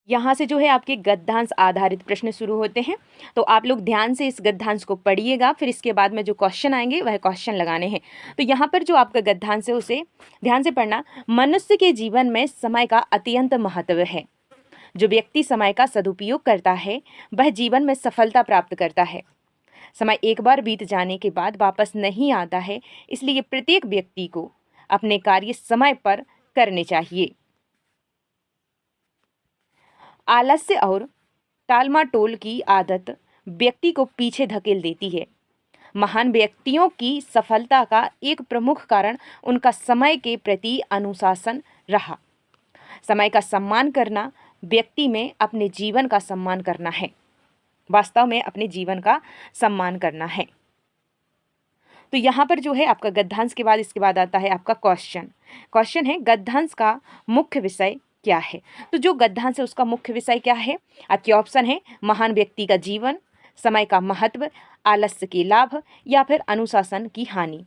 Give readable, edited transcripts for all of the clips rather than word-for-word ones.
यहाँ से जो है आपके गद्यांश आधारित प्रश्न शुरू होते हैं। तो आप लोग ध्यान से इस गद्यांश को पढ़िएगा, फिर इसके बाद में जो क्वेश्चन आएंगे वह क्वेश्चन लगाने हैं। तो यहाँ पर जो आपका गद्यांश है उसे ध्यान से पढ़ना। मनुष्य के जीवन में समय का अत्यंत महत्व है। जो व्यक्ति समय का सदुपयोग करता है वह जीवन में सफलता प्राप्त करता है। समय एक बार बीत जाने के बाद वापस नहीं आता है, इसलिए प्रत्येक व्यक्ति को अपने कार्य समय पर करने चाहिए। आलस्य और टालमाटोल की आदत व्यक्ति को पीछे धकेल देती है। महान व्यक्तियों की सफलता का एक प्रमुख कारण उनका समय के प्रति अनुशासन रहा। समय का सम्मान करना व्यक्ति में अपने जीवन का सम्मान करना है। वास्तव में अपने जीवन का सम्मान करना है। तो यहाँ पर जो है आपका गद्यांश के बाद इसके बाद आता है आपका क्वेश्चन। क्वेश्चन है गद्यांश का मुख्य विषय क्या है। तो जो गद्यांश है उसका मुख्य विषय क्या है। आपके ऑप्शन है महान व्यक्ति का जीवन, समय का महत्व, आलस्य के लाभ या फिर अनुशासन की हानि।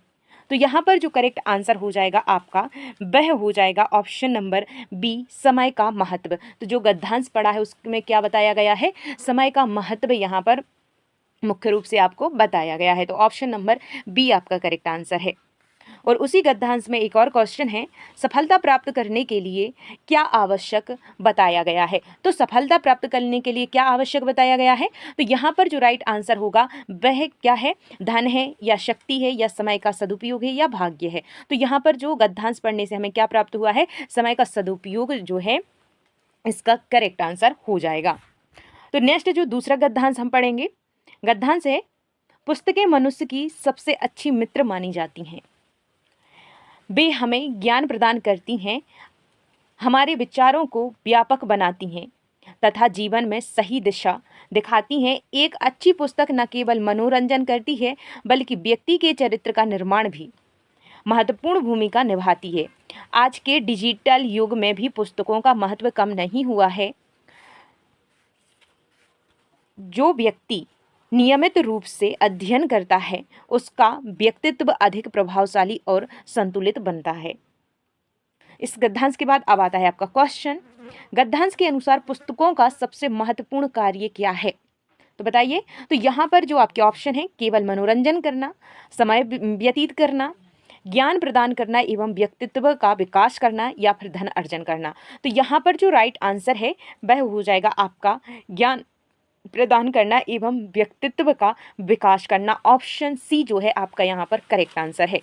तो यहाँ पर जो करेक्ट आंसर हो जाएगा आपका वह हो जाएगा ऑप्शन नंबर बी, समय का महत्व। तो जो गद्यांश पढ़ा है उसमें क्या बताया गया है, समय का महत्व यहाँ पर मुख्य रूप से आपको बताया गया है। तो ऑप्शन नंबर बी आपका करेक्ट आंसर है। और उसी गद्यांश में एक और क्वेश्चन है, सफलता प्राप्त करने के लिए क्या आवश्यक बताया गया है। तो सफलता प्राप्त करने के लिए क्या आवश्यक बताया गया है। तो यहाँ पर जो राइट आंसर होगा वह क्या है, धन है या शक्ति है या समय का सदुपयोग है या भाग्य है। तो यहाँ पर जो गद्यांश पढ़ने से हमें क्या प्राप्त हुआ है, समय का सदुपयोग जो है इसका करेक्ट आंसर हो जाएगा। तो नेक्स्ट जो दूसरा गद्यांश हम पढ़ेंगे, गद्यांश है पुस्तकें मनुष्य की सबसे अच्छी मित्र मानी जाती हैं। वे हमें ज्ञान प्रदान करती हैं, हमारे विचारों को व्यापक बनाती हैं तथा जीवन में सही दिशा दिखाती हैं। एक अच्छी पुस्तक न केवल मनोरंजन करती है बल्कि व्यक्ति के चरित्र का निर्माण भी महत्वपूर्ण भूमिका निभाती है। आज के डिजिटल युग में भी पुस्तकों का महत्व कम नहीं हुआ है। जो व्यक्ति नियमित रूप से अध्ययन करता है उसका व्यक्तित्व अधिक प्रभावशाली और संतुलित बनता है। इस गद्यांश के बाद अब आता है आपका क्वेश्चन, गद्यांश के अनुसार पुस्तकों का सबसे महत्वपूर्ण कार्य क्या है। तो बताइए। तो यहाँ पर जो आपके ऑप्शन है, केवल मनोरंजन करना, समय व्यतीत करना, ज्ञान प्रदान करना एवं व्यक्तित्व का विकास करना या फिर धन अर्जन करना। तो यहाँ पर जो राइट आंसर है वह हो जाएगा आपका ज्ञान प्रदान करना एवं व्यक्तित्व का विकास करना। ऑप्शन सी जो है आपका यहाँ पर करेक्ट आंसर है।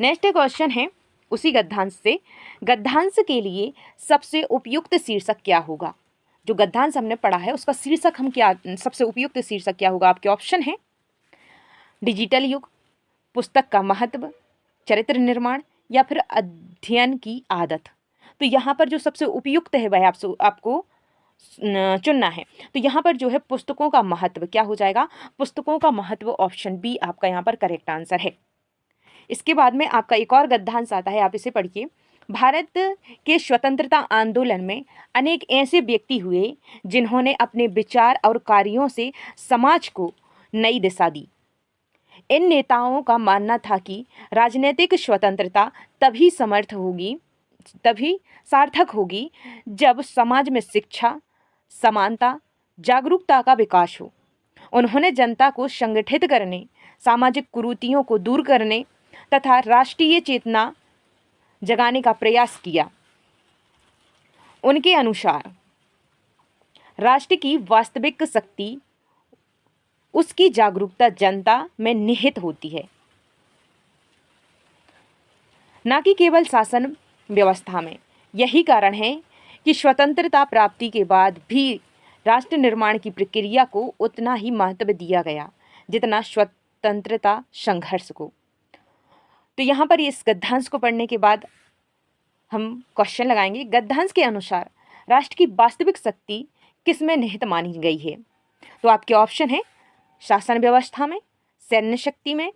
नेक्स्ट क्वेश्चन है उसी गद्यांश से, गद्यांश के लिए सबसे उपयुक्त शीर्षक क्या होगा। जो गद्यांश हमने पढ़ा है उसका शीर्षक हम क्या, सबसे उपयुक्त शीर्षक क्या होगा। आपके ऑप्शन है डिजिटल युग, पुस्तक का महत्व, चरित्र निर्माण या फिर अध्ययन की आदत। तो यहाँ पर जो सबसे उपयुक्त है वह आपको चुनना है। तो यहाँ पर जो है पुस्तकों का महत्व क्या हो जाएगा, पुस्तकों का महत्व ऑप्शन बी आपका यहाँ पर करेक्ट आंसर है। इसके बाद में आपका एक और गद्यांश आता है, आप इसे पढ़िए। भारत के स्वतंत्रता आंदोलन में अनेक ऐसे व्यक्ति हुए जिन्होंने अपने विचार और कार्यों से समाज को नई दिशा दी। इन नेताओं का मानना था कि राजनीतिक स्वतंत्रता तभी सार्थक होगी जब समाज में शिक्षा, समानता, जागरूकता का विकास हो। उन्होंने जनता को संगठित करने, सामाजिक कुरीतियों को दूर करने तथा राष्ट्रीय चेतना जगाने का प्रयास किया। उनके अनुसार राष्ट्र की वास्तविक शक्ति उसकी जागरूकता जनता में निहित होती है, न कि केवल शासन व्यवस्था में। यही कारण है कि स्वतंत्रता प्राप्ति के बाद भी राष्ट्र निर्माण की प्रक्रिया को उतना ही महत्व दिया गया जितना स्वतंत्रता संघर्ष को। तो यहाँ पर इस गद्यांश को पढ़ने के बाद हम क्वेश्चन लगाएंगे। गद्यांश के अनुसार राष्ट्र की वास्तविक शक्ति किस में निहित मानी गई है। तो आपके ऑप्शन है शासन व्यवस्था में, सैन्य शक्ति में,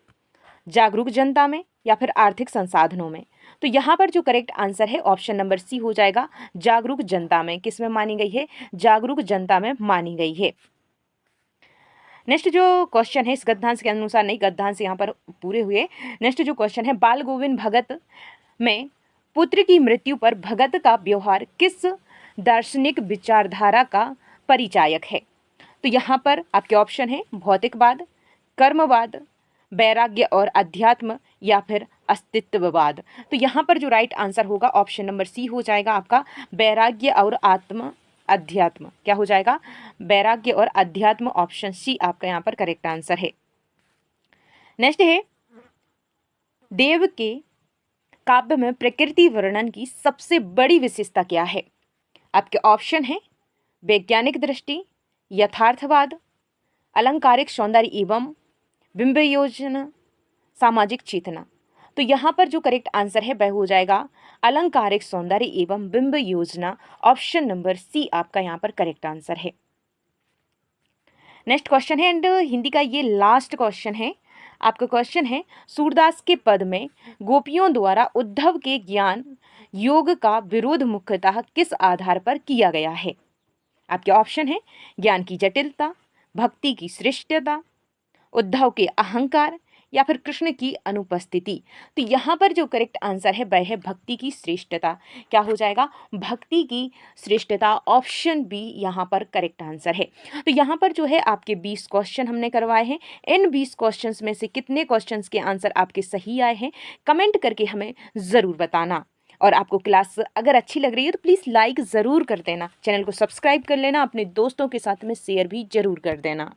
जागरूक जनता में या फिर आर्थिक संसाधनों में। तो यहाँ पर जो करेक्ट आंसर है ऑप्शन नंबर सी हो जाएगा, जागरूक जनता में। किस में मानी गई है, जागरूक जनता में मानी गई है। नेक्स्ट जो क्वेश्चन है इस गद्यांश के अनुसार, नहीं गद्यांश यहाँ पर पूरे हुए। नेक्स्ट जो क्वेश्चन है, बाल गोविंद भगत में पुत्र की मृत्यु पर भगत का व्यवहार किस दार्शनिक विचारधारा का परिचायक है? तो यहाँ पर आपके ऑप्शन है भौतिकवाद, कर्मवाद, वैराग्य और अध्यात्म या फिर अस्तित्ववाद। तो यहाँ पर जो राइट आंसर होगा ऑप्शन नंबर सी हो जाएगा आपका, वैराग्य और अध्यात्म। क्या हो जाएगा? वैराग्य और अध्यात्म, ऑप्शन सी आपका यहाँ पर करेक्ट आंसर है। नेक्स्ट है, देव के काव्य में प्रकृति वर्णन की सबसे बड़ी विशेषता क्या है? आपके ऑप्शन है वैज्ञानिक दृष्टि, यथार्थवाद, अलंकारिक सौंदर्य एवं बिंब योजना, सामाजिक चेतना। तो यहाँ पर जो करेक्ट आंसर है वह हो जाएगा अलंकारिक सौंदर्य एवं बिंब योजना, ऑप्शन नंबर सी आपका यहाँ पर करेक्ट आंसर है। नेक्स्ट क्वेश्चन है एंड हिंदी का ये लास्ट क्वेश्चन है। आपका क्वेश्चन है, सूरदास के पद में गोपियों द्वारा उद्धव के ज्ञान योग का विरोध मुख्यतः किस आधार पर किया गया है? आपके ऑप्शन है ज्ञान की जटिलता, भक्ति की श्रेष्ठता, उद्धव के अहंकार या फिर कृष्ण की अनुपस्थिति। तो यहाँ पर जो करेक्ट आंसर है वह है भक्ति की श्रेष्ठता। क्या हो जाएगा? भक्ति की श्रेष्ठता, ऑप्शन बी यहाँ पर करेक्ट आंसर है। तो यहाँ पर जो है आपके 20 क्वेश्चन हमने करवाए हैं। इन 20 क्वेश्चंस में से कितने क्वेश्चंस के आंसर आपके सही आए हैं कमेंट करके हमें ज़रूर बताना। और आपको क्लास अगर अच्छी लग रही है तो प्लीज़ लाइक ज़रूर कर देना, चैनल को सब्सक्राइब कर लेना, अपने दोस्तों के साथ में शेयर भी ज़रूर कर देना।